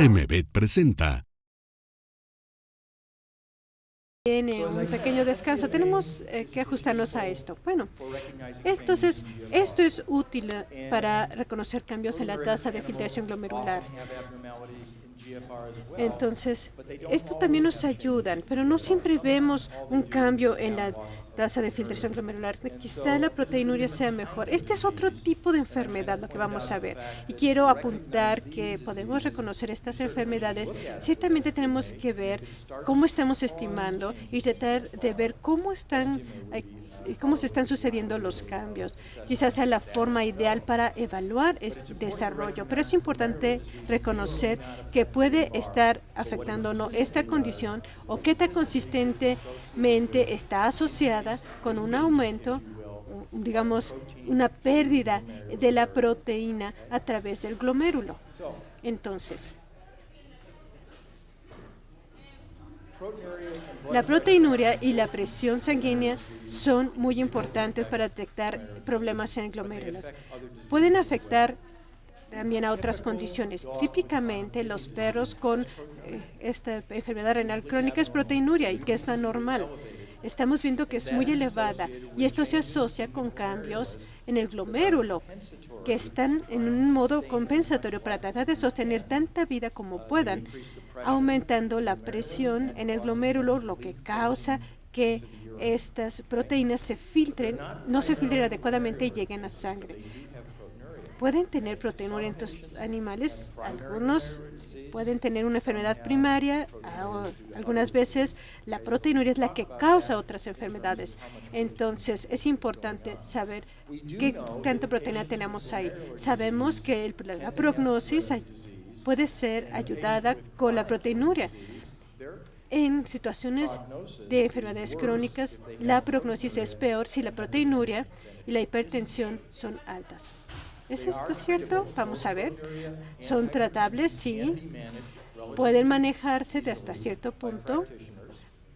RMVED presenta. Tiene un pequeño descanso. Tenemos que ajustarnos a esto. Bueno, entonces, esto es útil para reconocer cambios en la tasa de filtración glomerular. Entonces, esto también nos ayuda, pero no siempre vemos un cambio en la tasa de filtración glomerular. Quizá la proteinuria sea mejor. Este es otro tipo de enfermedad, lo que vamos a ver. Y quiero apuntar que podemos reconocer estas enfermedades. Ciertamente tenemos que ver cómo estamos estimando y tratar de ver cómo se están sucediendo los cambios. Quizás sea la forma ideal para evaluar este desarrollo, pero es importante reconocer que puede estar afectando o no esta condición o qué tan consistentemente está asociada con un aumento, digamos, una pérdida de la proteína a través del glomérulo. Entonces, la proteinuria y la presión sanguínea son muy importantes para detectar problemas en glomérulos. Pueden afectar también a otras condiciones. Típicamente, los perros con esta enfermedad renal crónica es proteinuria y que es la normal. Estamos viendo que es muy elevada y esto se asocia con cambios en el glomérulo que están en un modo compensatorio para tratar de sostener tanta vida como puedan, aumentando la presión en el glomérulo, lo que causa que estas proteínas no se filtren adecuadamente y lleguen a sangre. Pueden tener proteinuria en estos animales, algunos pueden tener una enfermedad primaria, algunas veces la proteinuria es la que causa otras enfermedades. Entonces, es importante saber qué tanta proteína tenemos ahí. Sabemos que la prognosis puede ser ayudada con la proteinuria. En situaciones de enfermedades crónicas, la prognosis es peor si la proteinuria y la hipertensión son altas. ¿Es esto cierto? Vamos a ver. ¿Son tratables? Sí. Pueden manejarse de hasta cierto punto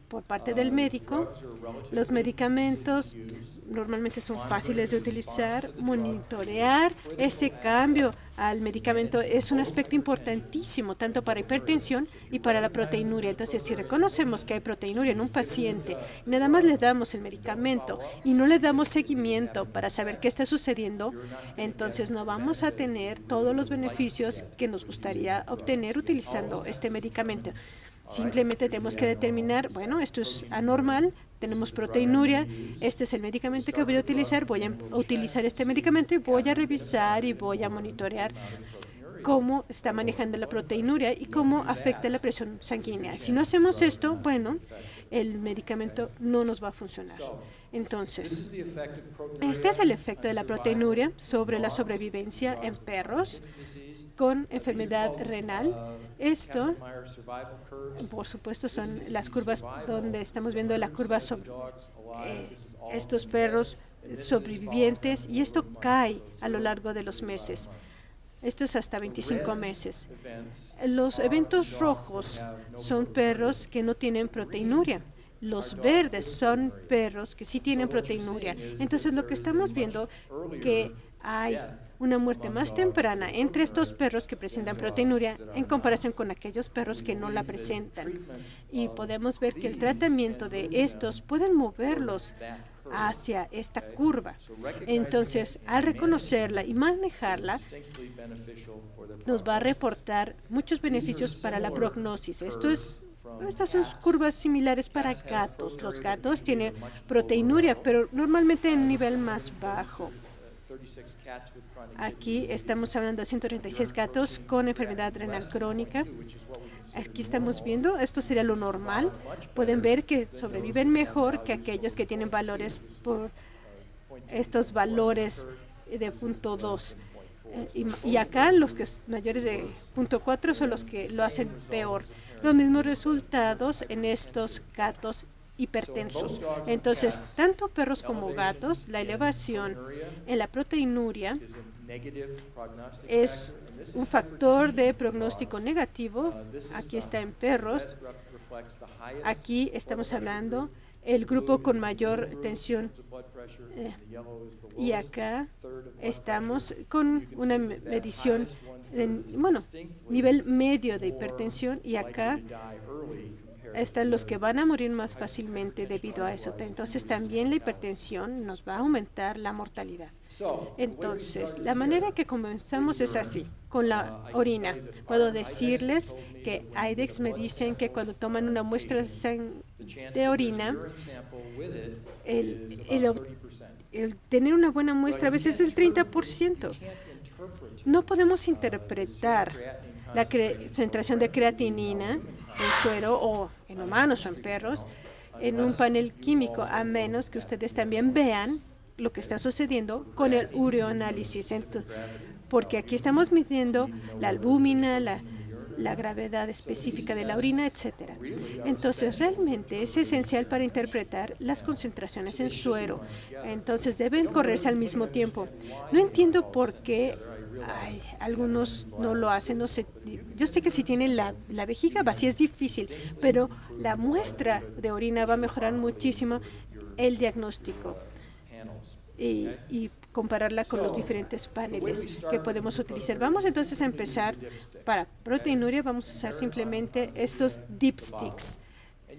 por parte del médico. Los medicamentos normalmente son fáciles de utilizar. Monitorear ese cambio al medicamento es un aspecto importantísimo, tanto para hipertensión y para la proteinuria. Entonces, si reconocemos que hay proteinuria en un paciente y nada más le damos el medicamento y no le damos seguimiento para saber qué está sucediendo, entonces no vamos a tener todos los beneficios que nos gustaría obtener utilizando este medicamento. Simplemente tenemos que determinar, bueno, esto es anormal, tenemos proteinuria, este es el medicamento que voy a utilizar este medicamento y voy a revisar y voy a monitorear cómo está manejando la proteinuria y cómo afecta la presión sanguínea. Si no hacemos esto, bueno, el medicamento no nos va a funcionar. Entonces, este es el efecto de la proteinuria sobre la sobrevivencia en perros con enfermedad renal. Esto, por supuesto, son las curvas donde estamos viendo la curva sobre estos perros sobrevivientes y esto cae a lo largo de los meses. Esto es hasta 25 meses. Los eventos rojos son perros que no tienen proteinuria. Los verdes son perros que sí tienen proteinuria. Entonces, lo que estamos viendo que hay una muerte más temprana entre estos perros que presentan proteinuria en comparación con aquellos perros que no la presentan. Y podemos ver que el tratamiento de estos pueden moverlos hacia esta curva. Entonces, al reconocerla y manejarla, nos va a reportar muchos beneficios para la prognosis. Estas son curvas similares para gatos. Los gatos tienen proteinuria, pero normalmente en un nivel más bajo. Aquí estamos hablando de 136 gatos con enfermedad renal crónica. Aquí estamos viendo, esto sería lo normal. Pueden ver que sobreviven mejor que aquellos que tienen valores por estos valores de 0.2. Y acá los que mayores de 0.4 son los que lo hacen peor. Los mismos resultados en estos gatos hipertensos. Entonces, tanto perros como gatos, la elevación en la proteinuria es un factor de pronóstico negativo. Aquí está en perros. Aquí estamos hablando el grupo con mayor tensión. Y acá estamos con una medición, nivel medio de hipertensión, y acá están los que van a morir más fácilmente debido a eso. Entonces, también la hipertensión nos va a aumentar la mortalidad. Entonces, la manera que comenzamos es así, con la orina. Puedo decirles que IDEXX me dicen que cuando toman una muestra de orina, el tener una buena muestra a veces es el 30%. No podemos interpretar la concentración de creatinina en suero o en humanos o en perros en un panel químico, a menos que ustedes también vean lo que está sucediendo con el ureoanálisis. Porque aquí estamos midiendo la albúmina, la gravedad específica de la orina, etcétera. Entonces, realmente es esencial para interpretar las concentraciones en suero. Entonces, deben correrse al mismo tiempo. No entiendo por qué algunos no lo hacen. No sé. Yo sé que si tienen la vejiga vacía es difícil, pero la muestra de orina va a mejorar muchísimo el diagnóstico y compararla con los diferentes paneles que podemos utilizar. Vamos entonces a empezar. Para proteinuria vamos a usar simplemente estos dipsticks.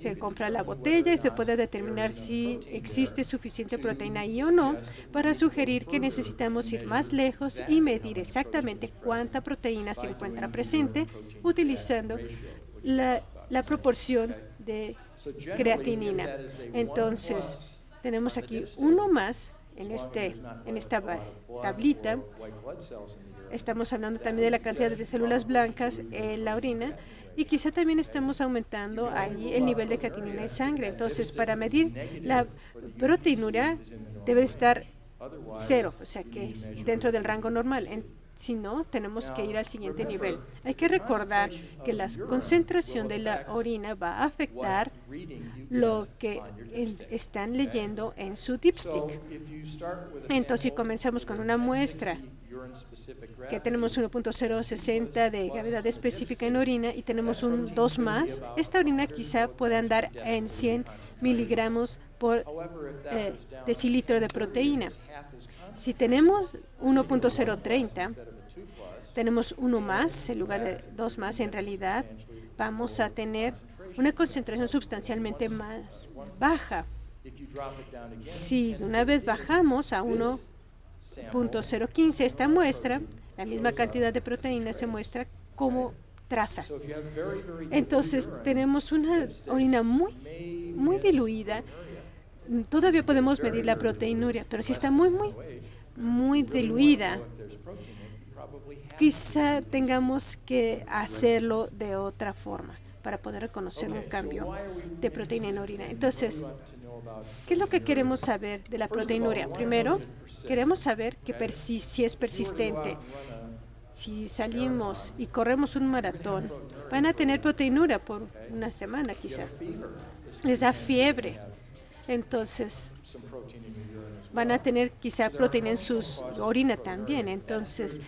Se compra la botella y se puede determinar si existe suficiente proteína ahí o no, para sugerir que necesitamos ir más lejos y medir exactamente cuánta proteína se encuentra presente utilizando la proporción de creatinina. Entonces, tenemos aquí uno más en esta tablita. Estamos hablando también de la cantidad de células blancas en la orina, y quizá también estamos aumentando ahí el nivel de creatinina en sangre. Entonces, para medir la proteinuria debe estar 0, o sea que es dentro del rango normal. Si no, tenemos que ir al siguiente nivel. Hay que recordar que la concentración de la orina va a afectar lo que están leyendo en su dipstick. Entonces, si comenzamos con una muestra que tenemos 1.060 de gravedad específica en orina y tenemos un 2 más, esta orina quizá pueda andar en 100 miligramos por decilitro de proteína. Si tenemos 1.030, tenemos 1 más en lugar de 2 más, en realidad vamos a tener una concentración sustancialmente más baja. Si de una vez bajamos a 1.015 esta muestra, la misma cantidad de proteína se muestra como traza. Entonces, tenemos una orina muy diluida. Todavía podemos medir la proteinuria, pero si está muy diluida, quizá tengamos que hacerlo de otra forma para poder reconocer un cambio de proteína en orina. Entonces, ¿qué es lo que queremos saber de la proteinuria? Primero, queremos saber si es persistente. Si salimos y corremos un maratón, van a tener proteinuria por una semana quizá. Les da fiebre. Entonces, van a tener quizá proteína en su orina también. Entonces,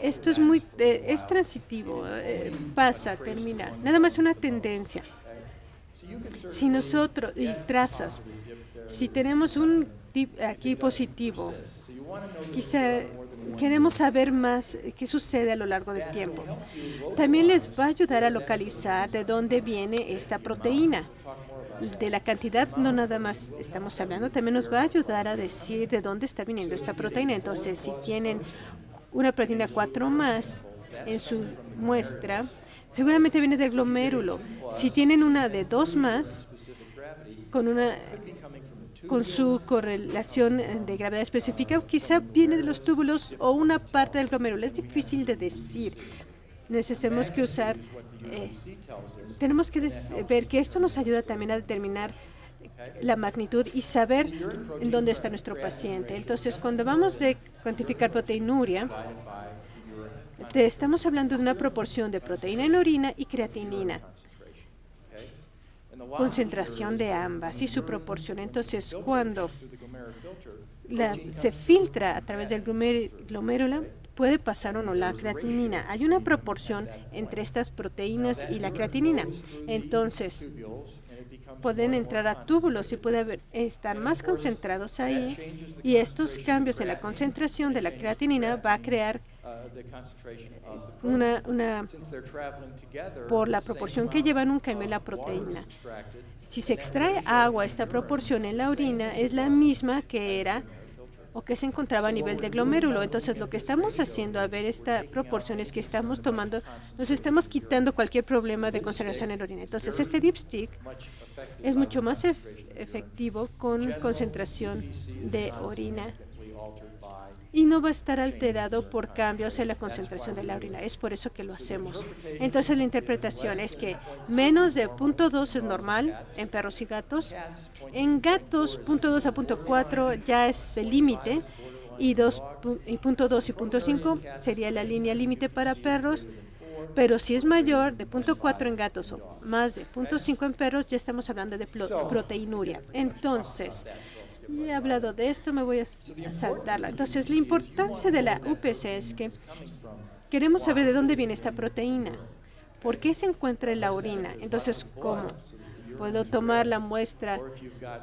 esto es transitivo, pasa, termina. Nada más una tendencia. Si nosotros, y trazas, si tenemos un tip aquí positivo, quizá queremos saber más qué sucede a lo largo del tiempo. También les va a ayudar a localizar de dónde viene esta proteína. De la cantidad no nada más estamos hablando, también nos va a ayudar a decir de dónde está viniendo esta proteína. Entonces, si tienen una proteína 4 más en su muestra, seguramente viene del glomérulo. Si tienen una de 2 más, con su correlación de gravedad específica, quizá viene de los túbulos o una parte del glomérulo. Es difícil de decir. Necesitamos que tenemos que ver que esto nos ayuda también a determinar la magnitud y saber en dónde está nuestro paciente. Entonces, cuando vamos de cuantificar proteinuria, estamos hablando de una proporción de proteína en orina y creatinina, concentración de ambas y su proporción. Entonces, cuando se filtra a través del glomérulo, puede pasar o no la creatinina. Hay una proporción entre estas proteínas y la creatinina. Entonces, pueden entrar a túbulos y estar más concentrados ahí, y estos cambios en la concentración de la creatinina va a crear por la proporción que llevan un cambio en la proteína. Si se extrae agua, esta proporción en la orina es la misma que era o que se encontraba a nivel de glomérulo. Entonces, lo que estamos haciendo a ver esta proporción es que estamos nos estamos quitando cualquier problema de concentración en la orina. Entonces, este dipstick es mucho más efectivo con concentración de orina y no va a estar alterado por cambios en la concentración de la orina. Es por eso que lo hacemos. Entonces, la interpretación es que menos de 0.2 es normal en perros y gatos. En gatos, 0.2 a 0.4 ya es el límite, y 0.2 y 0.5 sería la línea límite para perros. Pero si es mayor de 0.4 en gatos o más de 0.5 en perros, ya estamos hablando de proteinuria. Entonces, ya he hablado de esto, me voy a saltarla. Entonces, la importancia de la UPC es que queremos saber de dónde viene esta proteína, por qué se encuentra en la orina. Entonces, ¿cómo? Puedo tomar la muestra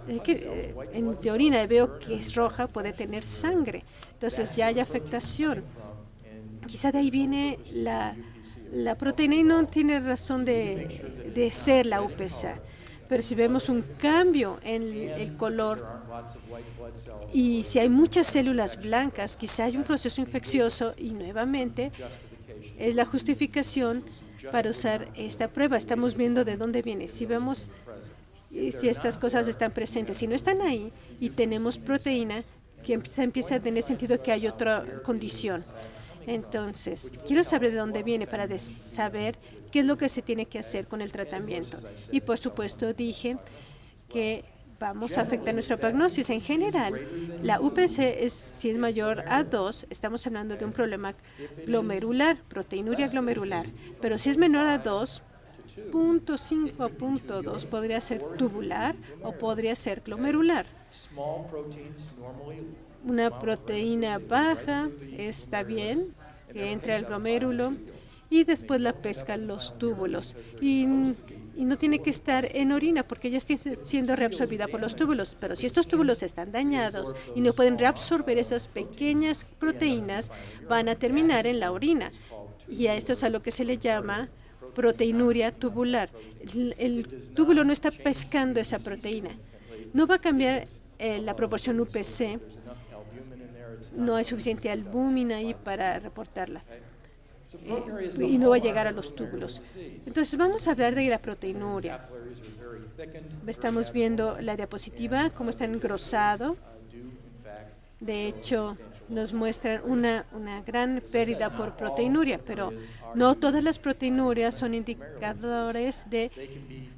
de orina y veo que es roja, puede tener sangre. Entonces, ya hay afectación. Quizá de ahí viene la proteína y no tiene razón de ser la UPC. Pero si vemos un cambio en el color y si hay muchas células blancas, quizá hay un proceso infeccioso, y nuevamente es la justificación para usar esta prueba. Estamos viendo de dónde viene. Si vemos si estas cosas están presentes, si no están ahí y tenemos proteína, que empieza a tener sentido que hay otra condición. Entonces, quiero saber de dónde viene para saber qué es lo que se tiene que hacer con el tratamiento. Y, por supuesto, dije que vamos a afectar nuestra prognosis. En general, la UPC, si es mayor a 2, estamos hablando de un problema glomerular, proteinuria glomerular. Pero si es menor a 2, 0.5 a 0.2 podría ser tubular o podría ser glomerular. Una proteína baja está bien, que entre al glomérulo y después la pescan los túbulos. Y no tiene que estar en orina porque ya está siendo reabsorbida por los túbulos. Pero si estos túbulos están dañados y no pueden reabsorber esas pequeñas proteínas, van a terminar en la orina. Y a esto es a lo que se le llama proteinuria tubular. El túbulo no está pescando esa proteína. No va a cambiar la proporción UPC. No hay suficiente albúmina ahí para reportarla. Y no va a llegar a los túbulos. Entonces, vamos a hablar de la proteinuria. Estamos viendo la diapositiva, cómo está engrosado. De hecho, nos muestran una gran pérdida por proteinuria, pero no todas las proteinurias son indicadores de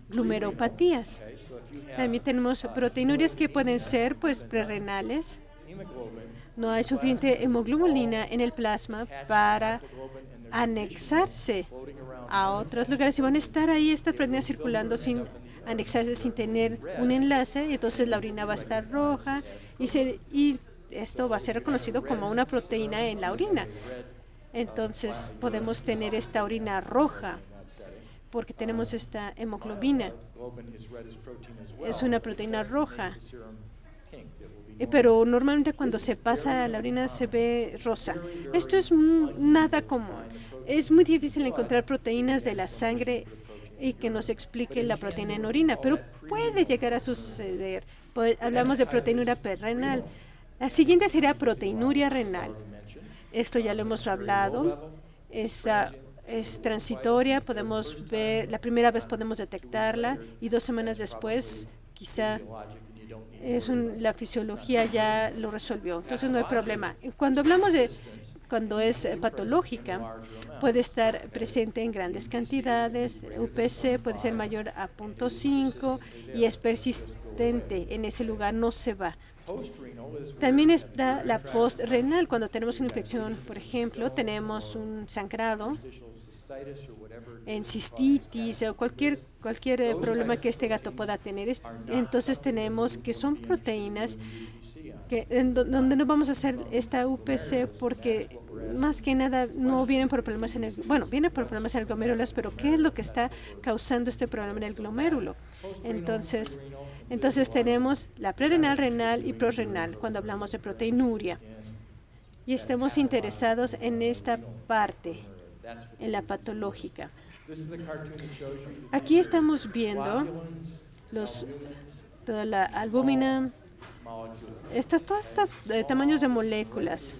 glomerulopatías. También tenemos proteinurias que pueden ser prerrenales. No hay suficiente hemoglobina en el plasma para anexarse a otros lugares y van a estar ahí estas proteínas circulando sin anexarse, sin tener un enlace, y entonces la orina va a estar roja y esto va a ser reconocido como una proteína en la orina. Entonces podemos tener esta orina roja porque tenemos esta hemoglobina. Es una proteína roja. Pero normalmente cuando se pasa la orina se ve rosa. Esto es nada común. Es muy difícil encontrar proteínas de la sangre y que nos explique la proteína en orina, pero puede llegar a suceder. Hablamos de proteinuria perrenal. La siguiente sería proteinuria renal. Esto ya lo hemos hablado. Es transitoria, podemos ver, la primera vez podemos detectarla y 2 semanas después quizá la fisiología ya lo resolvió, entonces no hay problema. Cuando hablamos de cuando es patológica, puede estar presente en grandes cantidades, UPC puede ser mayor a 0.5 y es persistente en ese lugar, no se va. También está la postrenal, cuando tenemos una infección, por ejemplo, tenemos un sangrado en cistitis o cualquier problema que este gato pueda tener. Entonces tenemos que son proteínas donde no vamos a hacer esta UPC porque más que nada no vienen por problemas vienen por problemas en el glomérulo, pero ¿qué es lo que está causando este problema en el glomérulo? Entonces tenemos la prerrenal, renal y prorrenal cuando hablamos de proteinuria. Y estamos interesados en esta parte, en la patológica. Aquí estamos viendo toda la albúmina, todos estos tamaños de moléculas,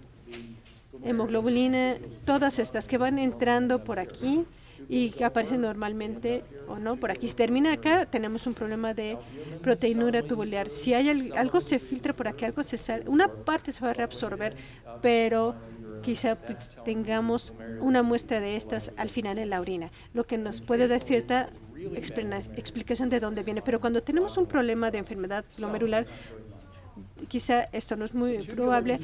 hemoglobulina, todas estas que van entrando por aquí y que aparecen normalmente o no por aquí. Si termina acá, tenemos un problema de proteinuria tubular. Si hay algo se filtra por aquí, algo se sale, una parte se va a reabsorber, pero quizá tengamos una muestra de estas al final en la orina, lo que nos puede dar cierta explicación de dónde viene. Pero cuando tenemos un problema de enfermedad glomerular, quizá esto no es muy probable,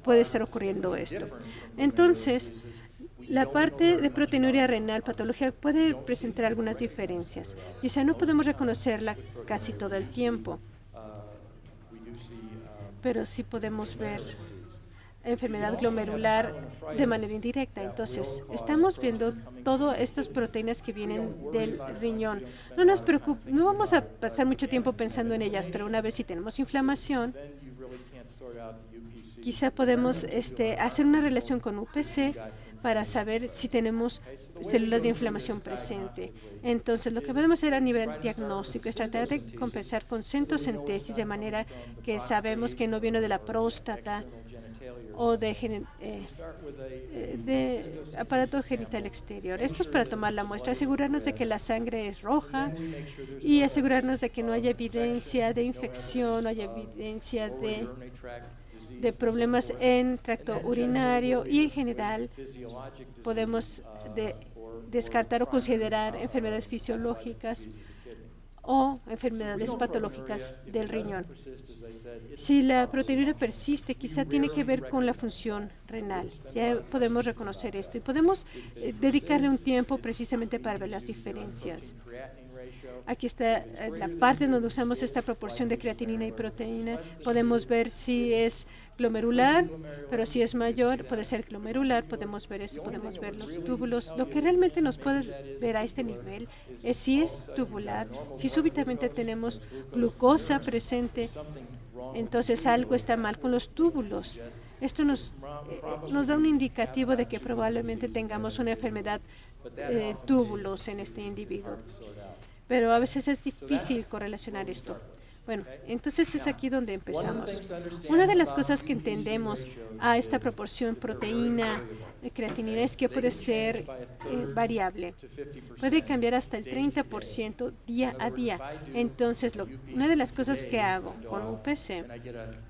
puede estar ocurriendo esto. Entonces, la parte de proteinuria renal patológica puede presentar algunas diferencias. Quizá no podemos reconocerla casi todo el tiempo, pero sí podemos ver enfermedad glomerular de manera indirecta. Entonces, estamos viendo todas estas proteínas que vienen del riñón. No nos preocupe, no vamos a pasar mucho tiempo pensando en ellas, pero una vez si tenemos inflamación, quizá podemos hacer una relación con UPC para saber si tenemos células de inflamación presente. Entonces, lo que podemos hacer a nivel diagnóstico es tratar de compensar con centocentesis de manera que sabemos que no viene de la próstata o de aparato genital exterior. Esto es para tomar la muestra, asegurarnos de que la sangre es roja y asegurarnos de que no haya evidencia de infección, no haya evidencia de problemas en tracto urinario y en general podemos descartar o considerar enfermedades fisiológicas o enfermedades patológicas del riñón. Si la proteinuria persiste, quizá tiene que ver con la función renal. Ya podemos reconocer esto y podemos dedicarle un tiempo precisamente para ver las diferencias. Aquí está la parte donde usamos esta proporción de creatinina y proteína. Podemos ver si es glomerular, pero si es mayor, puede ser glomerular. Podemos ver esto, podemos ver los túbulos. Lo que realmente nos puede ver a este nivel es si es tubular, si súbitamente tenemos glucosa presente, entonces algo está mal con los túbulos. Esto nos da un indicativo de que probablemente tengamos una enfermedad de túbulos en este individuo. Pero a veces es difícil correlacionar esto. Bueno, entonces es aquí donde empezamos. Una de las cosas que entendemos a esta proporción proteína-creatinina es que puede ser variable. Puede cambiar hasta el 30% día a día. Entonces, una de las cosas que hago con UPC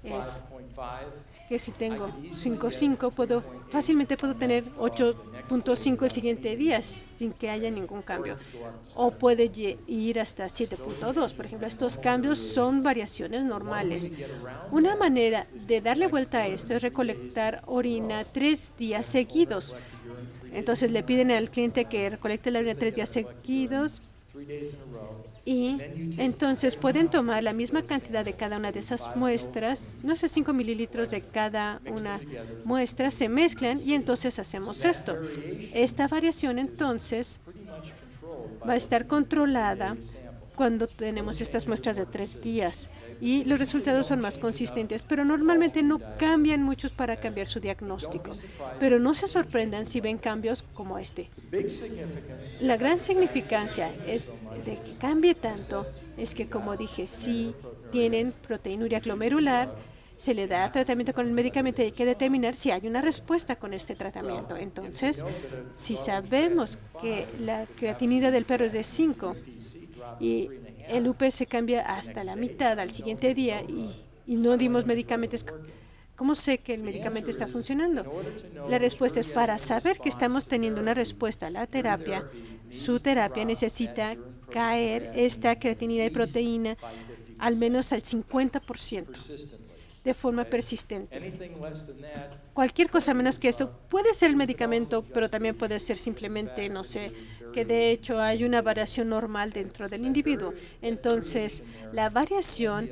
es que si tengo 5.5, fácilmente puedo tener 8.5 el siguiente día sin que haya ningún cambio. O puede ir hasta 7.2. Por ejemplo, estos cambios son variaciones normales. Una manera de darle vuelta a esto es recolectar orina 3 días seguidos. Entonces, le piden al cliente que recolecte la orina 3 días seguidos. Y entonces pueden tomar la misma cantidad de cada una de esas muestras, no sé, 5 mililitros de cada una muestra, se mezclan y entonces hacemos esto. Esta variación entonces va a estar controlada cuando tenemos estas muestras de 3 días y los resultados son más consistentes, pero normalmente no cambian muchos para cambiar su diagnóstico. Pero no se sorprendan si ven cambios como este. La gran significancia de que cambie tanto es que, como dije, si tienen proteinuria glomerular, se le da tratamiento con el medicamento y hay que determinar si hay una respuesta con este tratamiento. Entonces, si sabemos que la creatinina del perro es de 5 y el UPC cambia hasta la mitad al siguiente día y no dimos medicamentos, ¿cómo sé que el medicamento está funcionando? La respuesta es para saber que estamos teniendo una respuesta a la terapia. Su terapia necesita caer esta creatinina y proteína al menos al 50% de forma persistente. Cualquier cosa menos que esto puede ser el medicamento, pero también puede ser simplemente, no sé, que de hecho hay una variación normal dentro del individuo. Entonces, la variación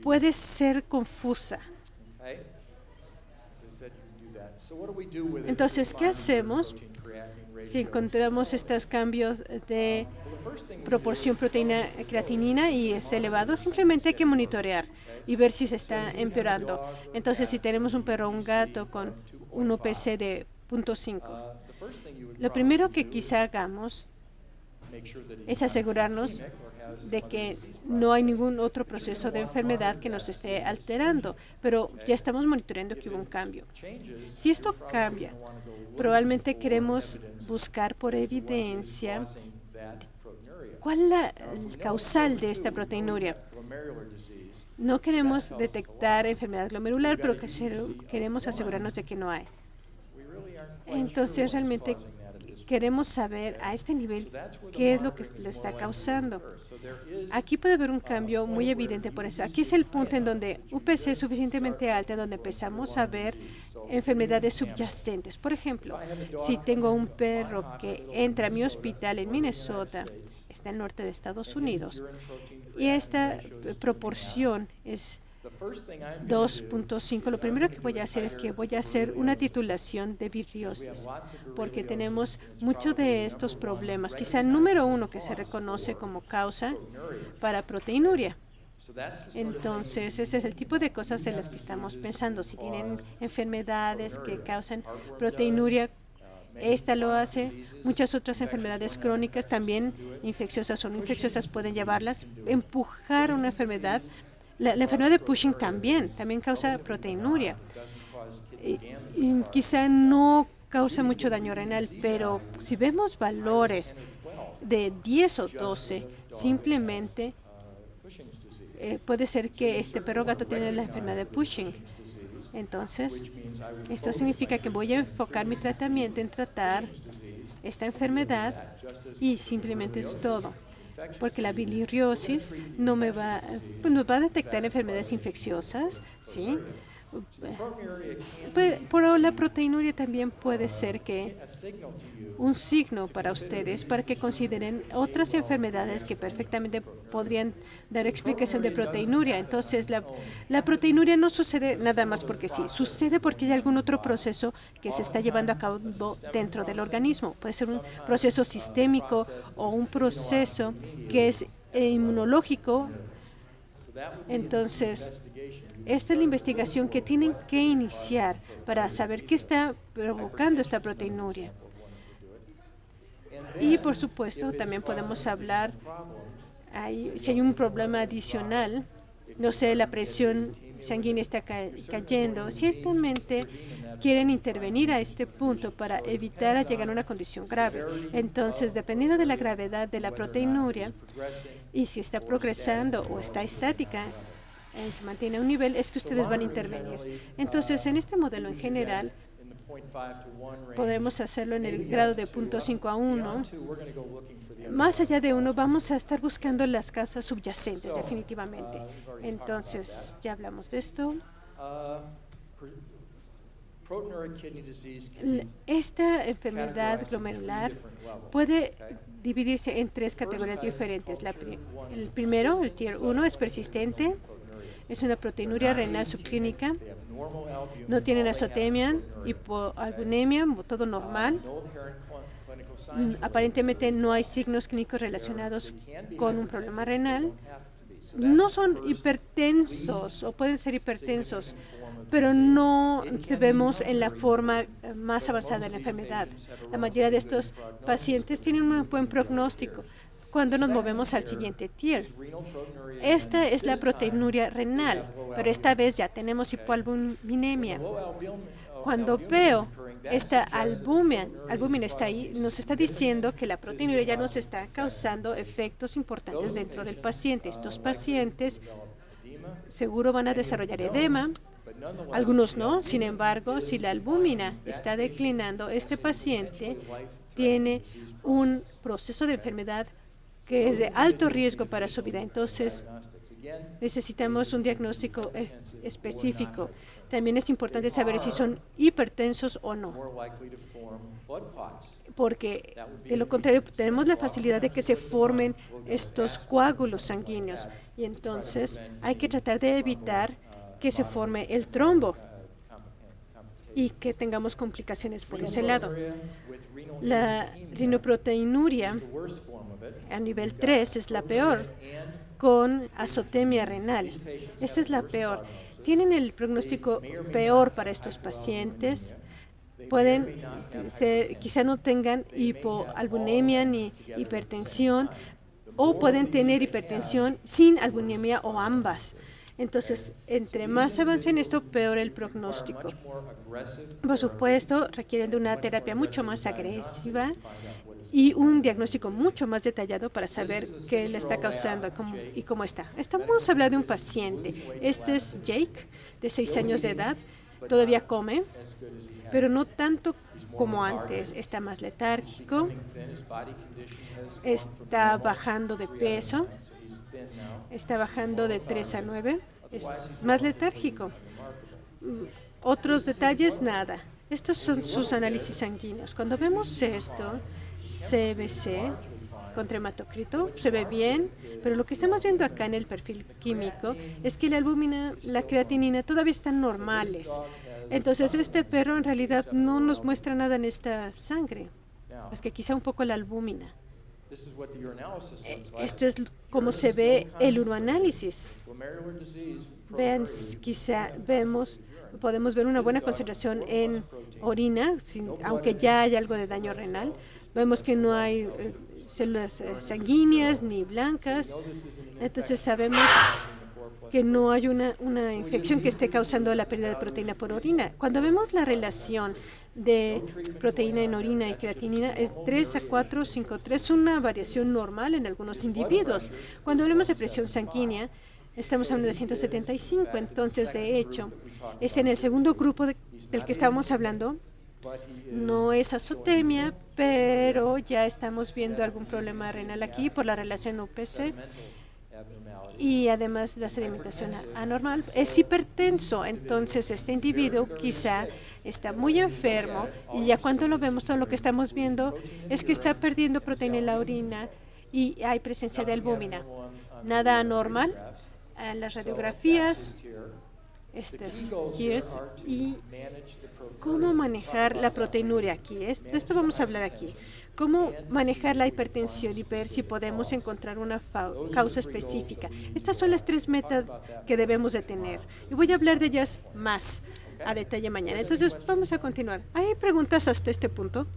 puede ser confusa Entonces, ¿qué hacemos si encontramos estos cambios de proporción proteína-creatinina y es elevado? Simplemente hay que monitorear y ver si se está empeorando. Entonces, si tenemos un perro o un gato con un UPC de 0.5, lo primero que quizá hagamos es asegurarnos de que no hay ningún otro proceso de enfermedad que nos esté alterando, pero ya estamos monitoreando que hubo un cambio. Si esto cambia, probablemente queremos buscar por evidencia cuál es la causal de esta proteinuria. No queremos detectar enfermedad glomerular, pero queremos asegurarnos de que no hay. Entonces, realmente queremos saber a este nivel qué es lo que lo está causando. Aquí puede haber un cambio muy evidente por eso. Aquí es el punto en donde UPC es suficientemente alta, en donde empezamos a ver enfermedades subyacentes. Por ejemplo, si tengo un perro que entra a mi hospital en Minnesota, está al norte de Estados Unidos, y esta proporción es 2.5, lo primero que voy a hacer es que voy a hacer una titulación de viriosis, porque tenemos muchos de estos problemas. Quizá el número uno que se reconoce como causa para proteinuria. Entonces, ese es el tipo de cosas en las que estamos pensando. Si tienen enfermedades que causan proteinuria, esta lo hace. Muchas otras enfermedades crónicas, también infecciosas o no infecciosas, pueden llevarlas, empujar una enfermedad. La enfermedad de Cushing también causa proteinuria. Y quizá no causa mucho daño renal, pero si vemos valores de 10 o 12, simplemente puede ser que este perro gato tiene la enfermedad de Cushing. Entonces, esto significa que voy a enfocar mi tratamiento en tratar esta enfermedad y simplemente es todo. Porque la bilirriosis nos va a detectar enfermedades infecciosas, ¿sí? Pero la proteinuria también puede ser que un signo para ustedes, para que consideren otras enfermedades que perfectamente podrían dar explicación de proteinuria. Entonces, la proteinuria no sucede nada más porque sí, sucede porque hay algún otro proceso que se está llevando a cabo dentro del organismo. Puede ser un proceso sistémico o un proceso que es inmunológico. Entonces, esta es la investigación que tienen que iniciar para saber qué está provocando esta proteinuria. Y, por supuesto, también podemos hablar, si hay un problema adicional, no sé, la presión sanguínea está cayendo, ciertamente quieren intervenir a este punto para evitar llegar a una condición grave. Entonces, dependiendo de la gravedad de la proteinuria y si está progresando o está estática, se mantiene a un nivel, es que ustedes van a intervenir. Entonces, en este modelo en general, podemos hacerlo en el grado de 0.5 a 1. Más allá de 1, vamos a estar buscando las causas subyacentes, definitivamente. Entonces, ya hablamos de esto. Esta enfermedad glomerular puede dividirse en 3 categorías diferentes. El primero, el Tier 1, es persistente. Es una proteinuria renal subclínica. No tienen azotemia, hipoalbuminemia, todo normal. Aparentemente no hay signos clínicos relacionados con un problema renal. No son hipertensos o pueden ser hipertensos, pero no vemos en la forma más avanzada de la enfermedad. La mayoría de estos pacientes tienen un buen pronóstico. Cuando nos movemos al siguiente tier, esta es la proteinuria renal, pero esta vez ya tenemos hipoalbuminemia. Cuando veo esta albúmina está ahí, nos está diciendo que la proteinuria ya nos está causando efectos importantes dentro del paciente. Estos pacientes seguro van a desarrollar edema, algunos no. Sin embargo, si la albúmina está declinando, este paciente tiene un proceso de enfermedad que es de alto riesgo para su vida. Entonces, necesitamos un diagnóstico específico. También es importante saber si son hipertensos o no, porque de lo contrario tenemos la facilidad de que se formen estos coágulos sanguíneos y entonces hay que tratar de evitar que se forme el trombo. y que tengamos complicaciones por ese lado. La rinoproteinuria a nivel 3 es la peor, con azotemia renal. Esta es la peor. Tienen el pronóstico peor para estos pacientes. Quizá no tengan hipoalbuminemia ni hipertensión, o pueden tener hipertensión sin albuminemia o ambas. Entonces, entre más avancen esto, peor el pronóstico. Por supuesto, requieren de una terapia mucho más agresiva y un diagnóstico mucho más detallado para saber qué le está causando y cómo está. Estamos hablando de un paciente. Este es Jake, de 6 años de edad. Todavía come, pero no tanto como antes. Está más letárgico, está bajando de peso, está bajando de 3 a 9, es más letárgico. Otros detalles, nada. Estos son sus análisis sanguíneos. Cuando vemos esto, CBC contra hematocrito, se ve bien, pero lo que estamos viendo acá en el perfil químico es que la albúmina, la creatinina todavía están normales. Entonces, este perro en realidad no nos muestra nada en esta sangre, más que quizá un poco la albúmina. Esto es como se ve el uroanálisis. Vean, quizá podemos ver una buena concentración en orina, aunque ya hay algo de daño renal. Vemos que no hay células sanguíneas ni blancas. Entonces sabemos que no hay una infección que esté causando la pérdida de proteína por orina. Cuando vemos la relación de proteína en orina y creatinina es 3 a 4, 5, 3, una variación normal en algunos individuos. Cuando hablamos de presión sanguínea, estamos hablando de 175, entonces de hecho, es en el segundo grupo del que estábamos hablando. No es azotemia, pero ya estamos viendo algún problema renal aquí por la relación UPC. Y además la sedimentación anormal. Es hipertenso, entonces este individuo quizá está muy enfermo y ya cuando lo vemos, todo lo que estamos viendo es que está perdiendo proteína en la orina y hay presencia de albúmina. Nada anormal. Las radiografías, estas GIRS, y cómo manejar la proteinuria aquí. De esto vamos a hablar aquí. Cómo manejar la hipertensión y ver si podemos encontrar una causa específica. Estas son las 3 metas que debemos de tener. Y voy a hablar de ellas más a detalle mañana. Entonces, vamos a continuar. ¿Hay preguntas hasta este punto?